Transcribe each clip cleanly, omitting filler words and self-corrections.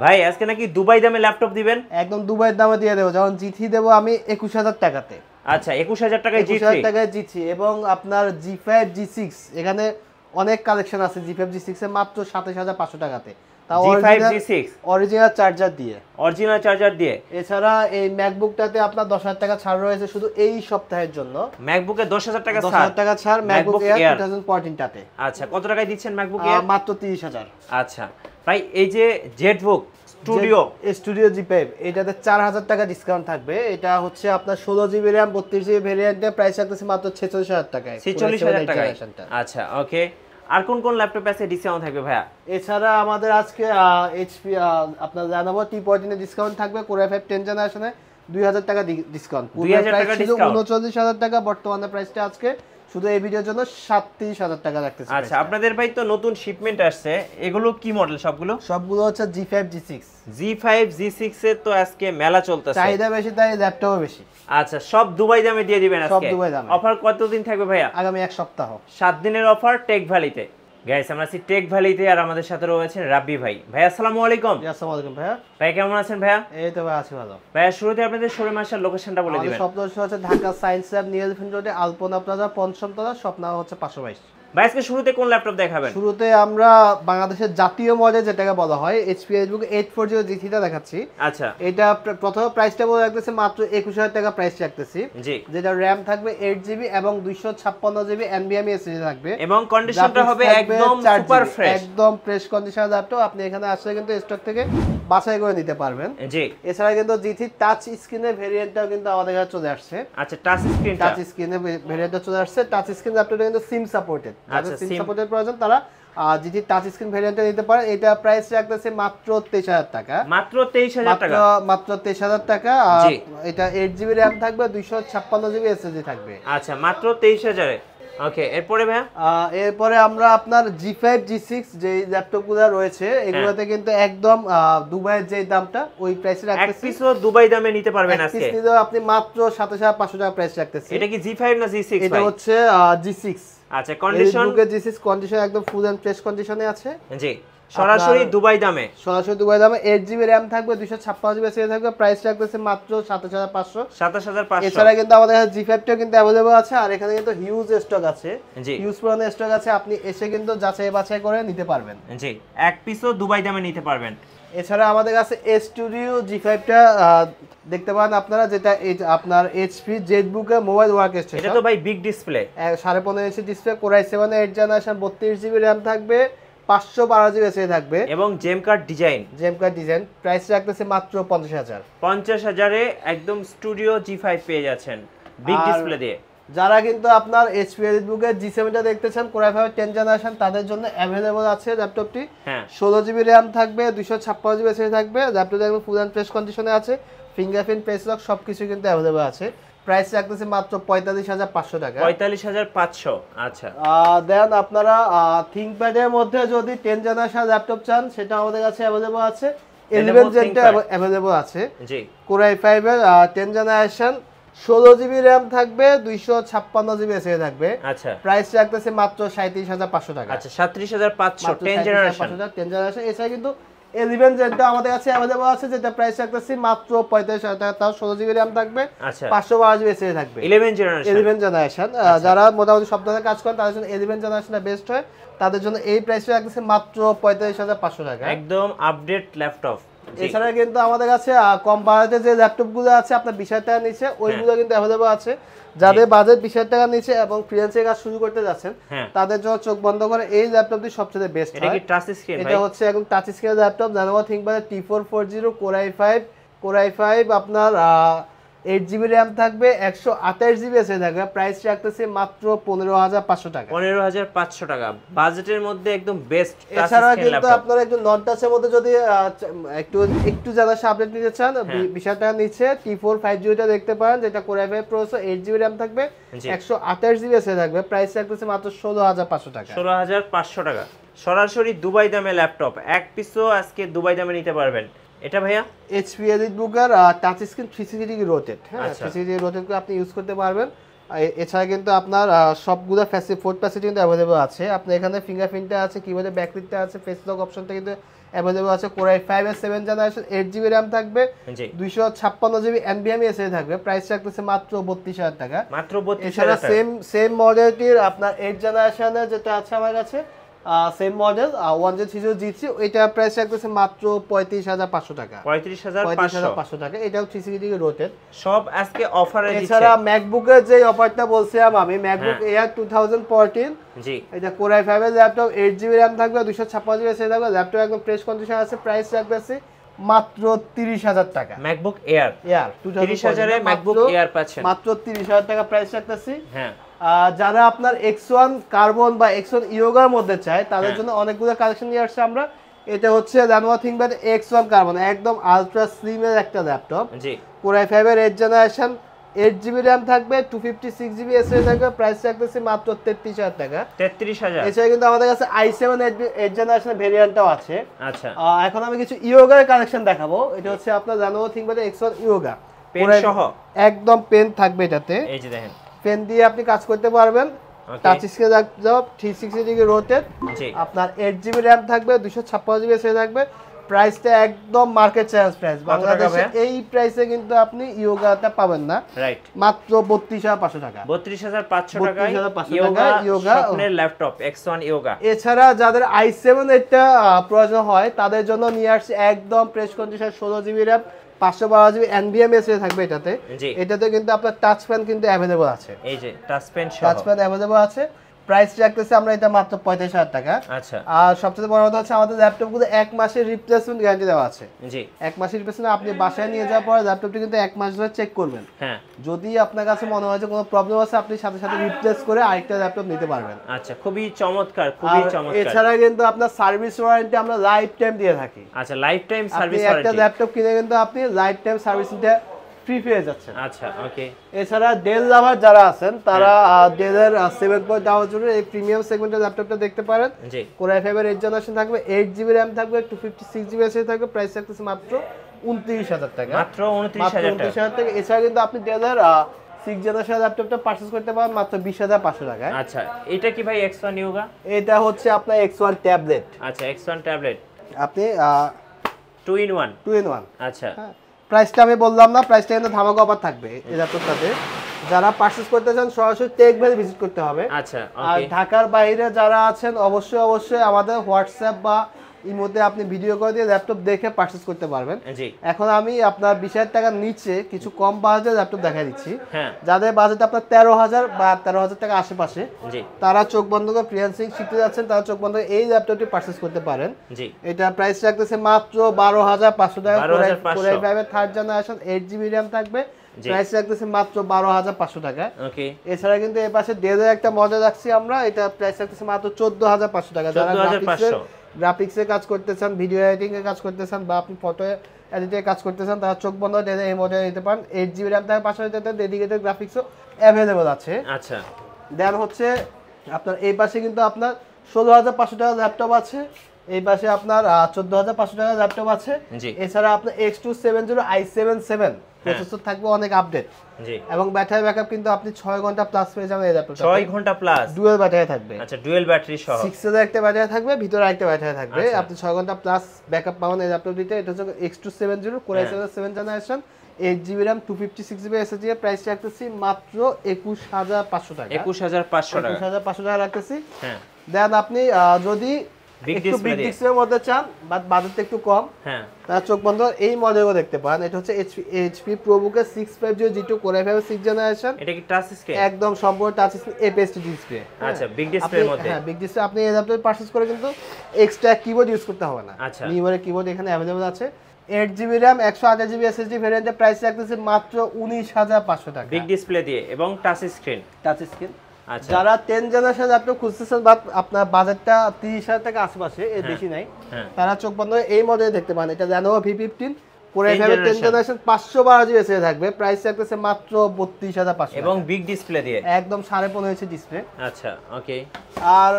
ভাই আজকে নাকি দুবাই দামে ল্যাপটপ দিবেন? একদম দুবাইয়ের দামে দিয়ে দেবো। যেমন জি3 দেবো আমি 21000 টাকাতে। আচ্ছা 21000 টাকায় জি3। 21000 টাকায় জি3 এবং আপনার জি5 জি6 এখানে অনেক কালেকশন আছে। জি5 জি6 এ মাত্র 27500 টাকাতে, তাও জি5 জি6 অরিজিনাল চার্জার দিয়ে। অরিজিনাল চার্জার দিয়ে। এছাড়া এই ম্যাকবুকটাতে আপনার 10000 টাকা ছাড় রয়েছে শুধু এই সপ্তাহের জন্য। ম্যাকবুকে 10000 টাকা ছাড়। 10000 টাকা ছাড় ম্যাকবুক এয়ার 2014 টাতে। আচ্ছা কত টাকায় দিচ্ছেন ম্যাকবুক এয়ার? মাত্র 30000। আচ্ছা ভাই এই যে জেটবুক স্টুডিও জি5 এটাতে 4000 টাকা ডিসকাউন্ট থাকবে। এটা হচ্ছে আপনার 16GB RAM 32GB ভেরিয়েন্টে প্রাইস থাকতেছে মাত্র 46000 টাকায়। 46000 টাকায়। আচ্ছা ওকে। আর কোন কোন ল্যাপটপে আছে ডিসকাউন্ট থাকবে ভাইয়া? এছাড়া আমাদের আজকে এইচপি আপনার জানাবো T14 এ ডিসকাউন্ট থাকবে। Core i5 10 জেনারেশনে 2000 টাকা ডিসকাউন্ট। 2000 টাকা ডিসকাউন্ট। 39000 টাকা বর্তমানে প্রাইসটা আজকে শুধু এই ভিডিওর জন্য 37000 টাকা রাখতেছি। আচ্ছা আপনাদের ভাই তো নতুন শিপমেন্ট আসছে, এগুলো কি মডেল সবগুলো? সবগুলো হচ্ছে জি5 জি6। জি5 জি6 এর তো আজকে মেলা চলতেছে, চাহিদা বেশি তাই ল্যাপটপও বেশি। আচ্ছা সব দুবাই দামে দিয়ে দিবেন আজকে? সব দুবাই দামে। অফার কতদিন থাকবে ভাইয়া? আগামী এক সপ্তাহ। 7 দিনের অফার টেক ভ্যালিতে। গাইস আমরা আছি টেক ভ্যালিতে আর আমাদের সাথে রয়েছেন রাব্বি ভাই। ভাই আসসালামু আলাইকুম। আসসালামু আলাইকুম ভাইয়া। ভাই কেমন আছেন ভাইয়া? এই তো ভাই আছি ভালো। ভাইয়া শুরুতে আপনাদের শোরুম আসার লোকেশনটা বলে দিবেন। আমাদের শপ হচ্ছে Dhaka science lab new elephant রোডে আলপনা প্লাজা পঞ্চম তলা, শপ নাম্বার হচ্ছে 522। ভাই আজকে শুরুতে কোন ল্যাপটপ দেখাবেন? শুরুতে আমরা বাংলাদেশের জাতীয় মডেল যেটাকে বলা হয় এইচপি এজবুক 840 জি3টা দেখাচ্ছি। আচ্ছা এটা প্রথম প্রাইসটা বলে রাখতেছি মাত্র 21000 টাকা প্রাইস রাখতেছি। জি। যেটা RAM থাকবে 8GB এবং 256GB NVMe SSD থাকবে এবং কন্ডিশনটা হবে একদম সুপার ফ্রেশ, একদম ফ্রেশ কন্ডিশনের ল্যাপটপ। আপনি এখানে আসলে কিন্তু স্টক থেকে বাছাই করে নিতে পারবেন। জি। এছাড়া কিন্তু জি3 টাচ স্ক্রিনের ভেরিয়েন্টটাও কিন্তু আমাদের কাছে চলে আসছে। আচ্ছা টাচ স্ক্রিনের ভেরিয়েন্টটা চলে আসছে। টাচ স্ক্রিন ল্যাপটপটা কিন্তু সিম সাপোর্টেড। যাদের সিম সাপোর্টের প্রয়োজন তারা জি3 টাচ স্ক্রিন ভেরিয়েন্টটা নিতে পারে। এটা প্রাইস রাখতেছে মাত্র 23000 টাকা। মাত্র 23000 টাকা। মাত্র 23000 টাকা। এটা 8GB RAM থাকবে, 256GB SSD থাকবে। আচ্ছা মাত্র 23000 এ। ওকে এরপরে ভাই এরপরে আমরা আপনার জি5 জি6 যে ল্যাপটপগুলো রয়েছে এগুলোতে কিন্তু একদম দুবাইয়ের যে দামটা ওই প্রাইসে রাখতেছি। এক পিসও দুবাই দামে নিতে পারবেন আজকে। এক পিস নিলে আপনি মাত্র 7500 টাকা প্রাইস রাখতেছি। এটা কি জি5 না জি6 ভাই? এটা হচ্ছে জি6। আচ্ছা কন্ডিশন জি6 কন্ডিশন একদম ফুল এন্ড ফ্রেশ কন্ডিশনে আছে। জি সরাসরি দুবাই দামে। সরাসরি দুবাই দামে 8GB RAM থাকবে, 256GB SSD থাকবে। প্রাইস রাখতেছে মাত্র 7500। 7500। এছাড়া কিন্তু আমাদের কাছে জি5টাও কিন্তু अवेलेबल আছে আর এখানে কিন্তু হিউজ স্টক আছে। হিউজ পরিমাণে স্টক আছে, আপনি এসে কিন্তু যাচাই বাছাই করে নিতে পারবেন। জি এক পিসও দুবাই দামে নিতে পারবেন। এছাড়া আমাদের কাছে স্টুডিও জি5টা দেখতে পান আপনারা, যেটা আপনার এইচপি জেটবুকের মোবাইল ওয়ার্ক স্টেশন। এটা তো ভাই big display, 15.5 inch display, Core i7 8 generation, 32GB RAM থাকবে, 512GB SSD থাকবে এবং জেম কার্ড ডিজাইন। প্রাইস রাখতেছে মাত্র 50000। 50000 এ একদম স্টুডিও জি5 পেয়ে যাচ্ছেন বিগ ডিসপ্লে দিয়ে। যারা কিন্তু আপনার এইচপি এজবুকের জি7টা দেখতে চান Core i5 10 জেনারেশন তাদের জন্য अवेलेबल আছে ল্যাপটপটি। 16GB RAM থাকবে, 256GB SSD থাকবে। ল্যাপটপটা একদম ফুল এন্ড ফ্রেশ কন্ডিশনে আছে, ফিঙ্গারপ্রিন্ট প্রেস লক সবকিছু কিন্তু अवेलेबल আছে। প্রাইস রাখতেছে মাত্র 45500 টাকা। 45500। আচ্ছা দেন আপনারা থিংকপ্যাডের মধ্যে যদি 10 জেনারেশন ল্যাপটপ চান সেটা আমাদের কাছে अवेलेबल আছে। 11 জেনটা अवेलेबल আছে। জি Core i5 এর 10 জেনারেশন, 16GB RAM থাকবে, 256GB SSD থাকবে। আচ্ছা প্রাইস রাখতেছে মাত্র 37500 টাকা। আচ্ছা 37500 10 জেনারেশন। এছাড়া কিন্তু 11 জেনটা আমাদের কাছে अवेलेबल আছে, যেটা প্রাইস রাখতেছি মাত্র 45000 টাকা। তাও 16GB RAM থাকবে, 512GB SSD থাকবে। 11 জেনারেশন। যারা মোটামুটি সব ধরনের কাজ করেন তাদের জন্য 11 জেনারেশনটা বেস্ট হয়। তাদের জন্য এই প্রাইসে রাখতেছে মাত্র 45500 টাকা। একদম আপডেট ল্যাপটপ। এছাড়া কিন্তু আমাদের কাছে কম বাজেটে যে ল্যাপটপগুলো আছে আপনার 20000 টাকার নিচে, ওইগুলো কিন্তু अवेलेबल আছে। যাদের বাজেট 20000 টাকার নিচে এবং ফ্রিল্যান্সিং কাজ শুরু করতে যাচ্ছেন তাদের জন্য চোখ বন্ধ করে এই ল্যাপটপটি সবচেয়ে বেস্ট হয়। এটা কি টাচ স্ক্রিন ভাই? এটা হচ্ছে একদম touch screen laptop. Lenovo ThinkPad T440 Core i5 আপনার 8GB RAM থাকবে, 128GB SSD থাকবে। প্রাইস রাখতেছে মাত্র 15500 টাকা। 15500 টাকা বাজেটের মধ্যে একদম বেস্ট টাচ স্ক্রিন ল্যাপটপ। এছাড়া কিন্তু আপনারা একটু নন টাচের মধ্যে যদি একটু জানা আপডেট নিতে চান 20000 টাকা নিচে T450 টা দেখতে পারেন, যেটা Core i5 processor, 8GB RAM থাকবে, 128GB SSD থাকবে। প্রাইস রাখতেছে মাত্র 16500 টাকা। 16500 টাকা সরাসরি দুবাই দামে ল্যাপটপ। এক পিসও আজকে দুবাই দামে নিতে পারবেন। এটা ভাইয়া এইচপি এলিটবুকের touch screen 360 degree rotate. 360 degree rotate করে আপনি ইউজ করতে পারবেন। এছাড়া কিন্তু আপনার সবগুলো ফোর্থ ফ্যাসিলিটি কিন্তু अवेलेबल আছে। আপনি এখানে ফিঙ্গারপ্রিন্টটা আছে, কিবোর্ডে ব্যাকলিটটা আছে, ফেস লক অপশনটা কিন্তু অ্যাভেলেবল আছে। Core i5 এর 7 জেনারেশন 8GB RAM থাকবে, 256GB NVMe SSD থাকবে। প্রাইস রাখতেছে মাত্র 32000 টাকা। মাত্র 32000 এছাড়া সেম মডেলটির আপনার 8 জেনারেশনের যেটা আছে আমার কাছে, সেম মডেল 1Z30G3, এটা প্রাইস রাখতেছে মাত্র 35500 টাকা। 35500 টাকা। এটাও 360 রোটেট। সব আজকে অফারে দিচ্ছে। এছাড়া ম্যাকবুকের যে অফারটা বলছিলাম আমি, ম্যাকবুক এয়ার 2014, জি এটা Core i5 এর ল্যাপটপ, 8GB RAM থাকবে, 256GB SSD থাকবে। ল্যাপটপ একদম ফ্রেশ কন্ডিশন আছে। প্রাইস রাখতেছে মাত্র 30000 টাকা। ম্যাকবুক এয়ার 30000 এ ম্যাকবুক এয়ার পাচ্ছেন, মাত্র 30000 টাকা প্রাইস রাখতেছি। হ্যাঁ, যারা আপনার X1 কার্বন বা X1 ইয়োগার মধ্যে চায় তাদের জন্য অনেকগুলো কালেকশন নিয়ে আসছে আমরা। এটা হচ্ছে Lenovo ThinkPad X1 কার্বন, একদম আলট্রা স্লিম এর একটা ল্যাপটপ। জি Core i5 এর 8 জেনারেশন, 8GB RAM থাকবে, 256GB SSD থাকবে। প্রাইস রাখতেছি মাত্র 33000 টাকা। 33000। এছাড়া কিন্তু আমাদের কাছে i7 8 জেনারেশনের ভেরিয়েন্টটাও আছে। আচ্ছা, এখন আমি কিছু ইয়োগার কালেকশন দেখাবো। এটা হচ্ছে আপনার Lenovo ThinkPad X1 yoga, pen সহ একদম পেন থাকবে এটাতে। এই যে দেখেন, পেন দিয়ে আপনি কাজ করতে পারবেন। টাচ স্ক্রিন থাকবে, 360 ডিগ্রি রোটেট। জি, আপনার 8GB RAM থাকবে, 256GB SSD থাকবে। প্রাইসটা একদম মার্কেট চ্যালেঞ্জ প্রাইস। বাংলাদেশে এই প্রাইসে কিন্তু আপনি ইয়োগাটা পাবেন না। রাইট, মাত্র 32500 টাকা। 32500 টাকায় 32500 টাকায় ইয়োগা স্বপ্নের ল্যাপটপ X1 ইয়োগা। এছাড়া যাদের i7 এটা প্রয়োজন হয় তাদের জন্য নিয়ে আসছে একদম fresh condition 16GB RAM, 512GB NVMe SSD থাকবে এটাতে। এটাতে কিন্তু আপনার টাচ প্যান কিন্তু अवेलेबल আছে। এই যে টাচ প্যান সহ টাচ প্যান अवेलेबल আছে। প্রাইস রাখতেছি আমরা এটা মাত্র 35000 টাকা। আচ্ছা, আর সবচেয়ে বড় কথা হচ্ছে আমাদের ল্যাপটপগুলো 1 মাসের রিপ্লেসমেন্ট গ্যারান্টি দেওয়া আছে। জি, 1 মাসের রিপ্লেসমেন্ট আপনি বাসায় নিয়ে যাওয়ার পর ল্যাপটপটি কিন্তু 1 মাস ধরে চেক করবেন। হ্যাঁ, যদি আপনার কাছে মনে হয় যে কোনো প্রবলেম আছে আপনি সাথে সাথে রিপ্লেস করে আরেকটা ল্যাপটপ নিতে পারবেন। আচ্ছা, খুবই চমৎকার, খুবই চমৎকার। এছাড়া কিন্তু আপনার সার্ভিস ওয়ারেন্টি আমরা লাইফ টাইম দিয়ে থাকি। আচ্ছা, লাইফ টাইম সার্ভিস আপনি ওয়ারেন্টি। একটা ল্যাপটপ কিনে কিন্তু আপনি লাইফ টাইম সার্ভিসিংটা ফ্রি পেয়ে যাচ্ছেন। আচ্ছা, ওকে। এছাড়া ডেল লাভার যারা আছেন তারা ডেলের 7.0 এই প্রিমিয়াম সেগমেন্টের ল্যাপটপটা দেখতে পারেন। জি, Core i5 এর 8 জেনারেশন থাকবে, 8GB RAM থাকবে, 256GB SSD থাকবে। প্রাইস থাকতেছে মাত্র 29000 টাকা। মাত্র 29000 টাকা। এছাড়া কিন্তু আপনি ডেলের 6 জেনারেশন ল্যাপটপটা পারচেজ করতে পারেন মাত্র 20500 টাকায়। আচ্ছা, এটা কি ভাই X1 ইয়োগা? এটা হচ্ছে আপনার X1 ট্যাবলেট। আচ্ছা, X1 ট্যাবলেট আপনি 2 in 1। 2 in 1। আচ্ছা, প্রাইসটা আমি বললাম না, প্রাইসটা কিন্তু ধামাকা অফার থাকবে এই ল্যাপটপটাতে। যারা পারচেজ করতে চান সরাসরি টেক ভ্যালি ভিজিট করতে হবে। আচ্ছা, আর ওকে। ঢাকার বাইরে যারা আছেন অবশ্যই আমাদের হোয়াটসঅ্যাপ বা ইমোতে আপনি ভিডিও করে দিয়ে ল্যাপটপ দেখে পারচেজ করতে পারবেন। জি, এখন আমি আপনার 20000 টাকার নিচে কিছু কম বাজেটের ল্যাপটপ দেখা দিচ্ছি। হ্যাঁ, যাদের বাজেট আপনার 13000 বা 13000 টাকা আশেপাশে, জি, তারা চোখ বন্ধ করে ফ্রিল্যান্সিং শিখতে যাচ্ছেন, তারা চোখ বন্ধ করে এই ল্যাপটপটি পারচেজ করতে পারেন। জি, এটা প্রাইস রাখতেছে মাত্র 12500 টাকা। 12500। Core i5 এর 3rd জেনারেশন 8GB RAM থাকবে। প্রাইস রাখতেছে মাত্র 12500 টাকা। ওকে। এছাড়া কিন্তু এই পাশে ডেলের একটা মডেল রাখছি আমরা, এটা প্রাইস রাখতেছে মাত্র 14500 টাকা। যারা 14500 গ্রাফিক্সে কাজ করতেছেন, ভিডিও এডিটিং এ কাজ করতেছেন বা আপনি ফটো এডিটে কাজ করতেছেন, তারা চোখ বন্ধ করে এই মডেল নিতে পারেন। 8GB RAM থাকে, পাশাপাশি ডেডিকেটেড গ্রাফিক্সও অ্যাভেলেবল আছে। আচ্ছা, দেন হচ্ছে আপনার এই পাশে কিন্তু আপনার 16500 টাকা ল্যাপটপ আছে। এই পাশে আপনার 14500 টাকা ল্যাপটপ আছে। এছাড়া আপনার X270 i7 প্রসেসর থাকবে, অনেক আপডেট। জি, এবং ব্যাটারি ব্যাকআপ কিন্তু আপনি 6 ঘন্টা প্লাস পেয়ে যাবেন এই ল্যাপটপে। 6 ঘন্টা প্লাস ডুয়াল ব্যাটারি থাকবে। আচ্ছা, ডুয়াল ব্যাটারি সহ 6 এর একটা ব্যাটারি থাকবে, ভিতরে আরেকটা ব্যাটারি থাকবে। আপনি 6 ঘন্টা প্লাস ব্যাকআপ পাবেন এই ল্যাপটপটিতে। এটা হচ্ছে X270 Core i7 7 generation, 8GB RAM, 256GB SSD এর প্রাইস রাখতেছি মাত্র 21500 টাকা। 21500 টাকা। 21500 টাকা রাখতেছি। হ্যাঁ, দেন আপনি যদি বিগ একটু বিগ ডিসপ্লের মধ্যে চান বাট বাজেটটা একটু কম, হ্যাঁ, তার চোখ বন্ধ এই মডেলও দেখতে পারেন। এটা হচ্ছে HP ProBook 650G2 Core i5 6 generation. এটা কি টাচ স্ক্রিন? একদম সম্পূর্ণ টাচ স্ক্রিন APS-C ডিসপ্লে। আচ্ছা, বিগ ডিসপ্লের মধ্যে। হ্যাঁ, বিগ ডিসপ্লে। আপনি এই ল্যাপটপ পারচেজ করে কিন্তু এক্সট্রা কিবোর্ড ইউজ করতে হবে না। আচ্ছা, নিউমেরিক কিবোর্ড এখানে अवेलेबल আছে। 8GB RAM 128GB SSD ভেরিয়েন্টের প্রাইস রাখতেছে মাত্র 19500 টাকা। বিগ ডিসপ্লে দিয়ে এবং টাচ স্ক্রিন। Touch screen. আচ্ছা, যারা 10 জেনারেশন ল্যাপটপ খুঁজতেছেন বাট আপনার বাজেটটা 30000 টাকা আশেপাশে, এর বেশি নাই, তারা চোখ বন্ধ করে এই মডেল দেখতে পান। এটা Lenovo V15 Core i5 10 generation 512GB SSD থাকবে। প্রাইস রাখতেছে মাত্র 32500 এবং বিগ ডিসপ্লে দিয়ে একদম 15.5 ইঞ্চি ডিসপ্লে। আচ্ছা, ওকে। আর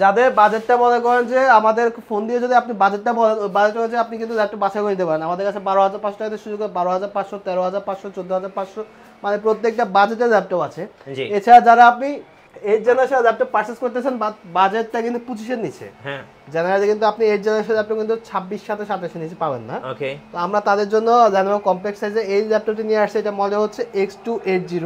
যাদের বাজেটটা মনে করেন যে আমাদের ফোন দিয়ে যদি আপনি বাজেটটা বলেন, ওই বাজেট অনুযায়ী আপনি কিন্তু ল্যাপটপ বাছাই করে নিতে পারেন। আমাদের কাছে 12500 টাকা থেকে শুরু করে 12500, 13500, 14500 মানে প্রত্যেকটা বাজেটের ল্যাপটপ আছে। এছাড়া যারা আপনি 8 জেনারেশন ল্যাপটপ পারচেজ করতেছেন বাজেটটা কিন্তু 25 এর নিচে। হ্যাঁ, জেনারেলি কিন্তু আপনি 8 জেনারেশন ল্যাপটপ কিন্তু 26 সাথে 27 এর নিচে পাবেন না। ওকে। তো আমরা তাদের জন্য Lenovo কম্প্যাক্ট সাইজে এই ল্যাপটপটি নিয়ে আসছে। এটা মডেল হচ্ছে X280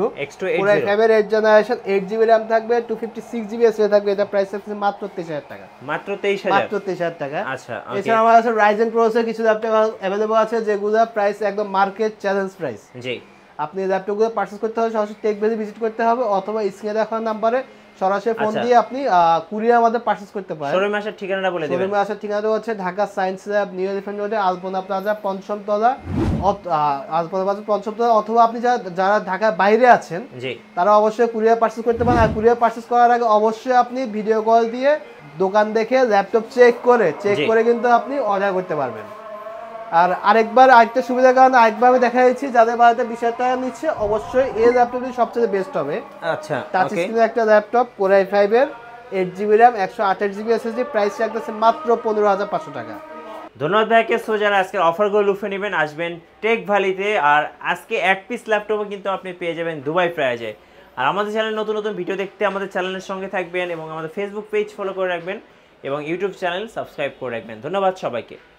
Core i5 এর 8 জেনারেশন, 8GB RAM থাকবে, 256GB SSD থাকবে। এটা প্রাইস আছে মাত্র 23000 টাকা। মাত্র 23000? মাত্র 23000 টাকা। আচ্ছা, ওকে। এছাড়া আমার কাছে Ryzen প্রসেসর কিছু ল্যাপটপ अवेलेबल আছে যেগুলো প্রাইস একদম মার্কেট চ্যালেঞ্জ প্রাইস। জি। আপনি ল্যাপটপগুলো পারচেজ করতে হলে সরাসরি টেক ভ্যালি ভিজিট করতে হবে অথবা স্ক্রিনে দেখানো নম্বরে সরাসরি ফোন দিয়ে আপনি কুরিয়ার আমাদের পারচেজ করতে পারেন। শোরুমে আসার ঠিকানাটা বলে দিবেন। শোরুমে আসার ঠিকানাটা হচ্ছে Dhaka science lab, new elephant রোডে, আলপনা প্লাজা, পঞ্চম তলা, আলপনা প্লাজা পঞ্চম তলা। অথবা আপনি যারা ঢাকার বাইরে আছেন জি, তারা অবশ্যই কুরিয়ার পারচেজ করতে পারেন। আর কুরিয়ার পারচেজ করার আগে অবশ্যই আপনি ভিডিও কল দিয়ে দোকান দেখে ল্যাপটপ চেক করে কিন্তু আপনি অর্ডার করতে পারবেন। আর আরেকটা সুবিধার কারণে আরেকবার আমি দেখা দিচ্ছি যাদের বাড়িতে 20,000 টাকা নিচ্ছে অবশ্যই এই ল্যাপটপটি সবচেয়ে বেস্ট হবে। আচ্ছা, টাচ ওকে। স্ক্রিনের একটা ল্যাপটপ Core i5 এর 8GB RAM 128GB SSD, price রাখতেছে মাত্র 15,500 টাকা। ধন্যবাদ ভাইকে। সো যারা আজকের অফারগুলো লুফে নেবেন আসবেন টেক ভ্যালিতে। আর আজকে এক পিস ল্যাপটপও কিন্তু আপনি পেয়ে যাবেন দুবাই প্রাইজে। আর আমাদের চ্যানেলে নতুন নতুন ভিডিও দেখতে আমাদের চ্যানেলের সঙ্গে থাকবেন এবং আমাদের ফেসবুক পেজ ফলো করে রাখবেন এবং ইউটিউব চ্যানেল সাবস্ক্রাইব করে রাখবেন। ধন্যবাদ সবাইকে।